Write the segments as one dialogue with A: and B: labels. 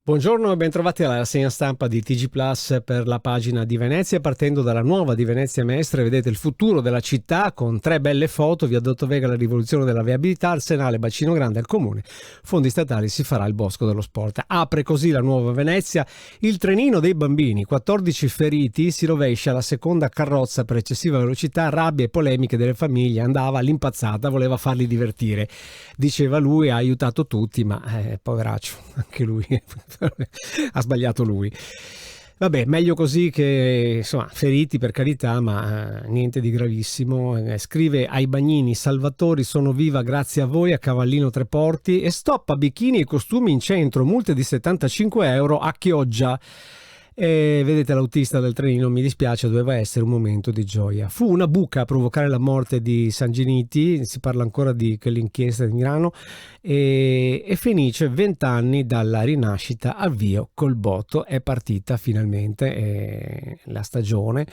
A: Buongiorno e bentrovati alla rassegna stampa di TG Plus per la pagina di Venezia. Partendo dalla nuova di Venezia Mestre, vedete il futuro della città con 3 belle foto: Viadotto Vega, la rivoluzione della viabilità, Arsenale, Bacino Grande al comune, fondi statali, si farà il Bosco dello Sport. Apre così la nuova Venezia. Il trenino dei bambini, 14 feriti, si rovescia la seconda carrozza per eccessiva velocità, rabbie e polemiche delle famiglie, andava all'impazzata, voleva farli divertire. Diceva lui, ha aiutato tutti, ma poveraccio, anche lui ha sbagliato lui. Vabbè, meglio così che, insomma, feriti per carità, ma niente di gravissimo. Scrive ai Bagnini: Salvatori, sono viva grazie a voi, a Cavallino Treporti, e stop a bikini e costumi in centro, multe di 75 euro a Chioggia. E vedete l'autista del trenino, mi dispiace, doveva essere un momento di gioia. Fu una buca a provocare la morte di Sanginiti, si parla ancora di quell'inchiesta di Milano, e Fenice, 20 anni dalla rinascita, avvio col botto, è partita finalmente la stagione.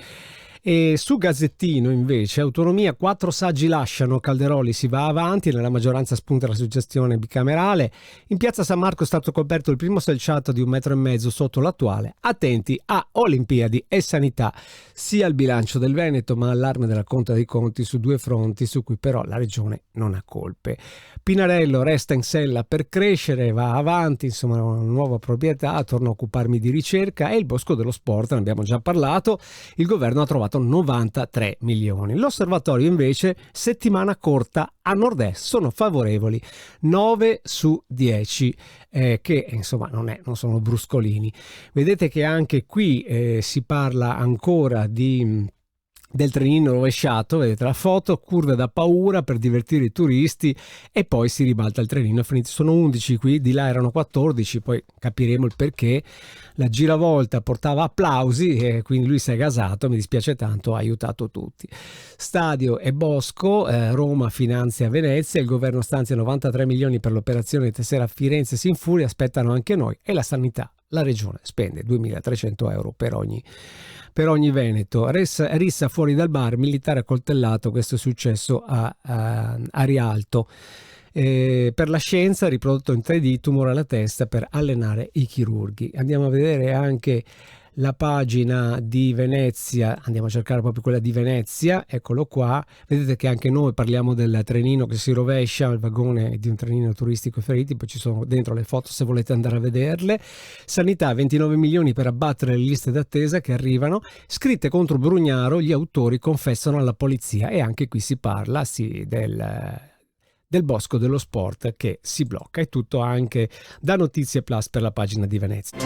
A: E su Gazzettino invece, autonomia, 4 saggi lasciano, Calderoli si va avanti, nella maggioranza spunta la suggestione bicamerale. In piazza San Marco è stato coperto il primo selciato di 1,5 metri sotto l'attuale. Attenti a Olimpiadi e sanità, sia il bilancio del Veneto ma allarme della Conta dei Conti su 2 fronti su cui però la regione non ha colpe. Pinarello resta in sella per crescere, va avanti, insomma una nuova proprietà, torno a occuparmi di ricerca, e il Bosco dello Sport, ne abbiamo già parlato, il governo ha trovato 93 milioni. L'osservatorio invece, settimana corta a nord-est, sono favorevoli 9 su 10, che insomma non sono bruscolini. Vedete che anche qui si parla ancora del trenino rovesciato, vedete la foto, curve da paura per divertire i turisti, e poi si ribalta il trenino, finiti, sono 11 qui, di là erano 14, poi capiremo il perché. La giravolta portava applausi e quindi lui si è gasato, mi dispiace tanto, ha aiutato tutti. Stadio e Bosco, Roma finanzia Venezia, il governo stanzia 93 milioni per l'operazione Tessera Firenze si infuria, aspettano anche noi, e la sanità, la regione spende 2.300 euro per ogni veneto. Rissa fuori dal bar, militare accoltellato, questo è successo a Rialto. Per la scienza, riprodotto in 3D, tumore alla testa per allenare i chirurghi. Andiamo a vedere anche la pagina di Venezia, andiamo a cercare proprio quella di Venezia, eccolo qua. Vedete che anche noi parliamo del trenino che si rovescia, il vagone di un trenino turistico feriti, poi ci sono dentro le foto se volete andare a vederle. Sanità, 29 milioni per abbattere le liste d'attesa che arrivano, scritte contro Brugnaro, gli autori confessano alla polizia, e anche qui si parla del Bosco dello Sport che si blocca. È tutto anche da Notizie Plus per la pagina di Venezia.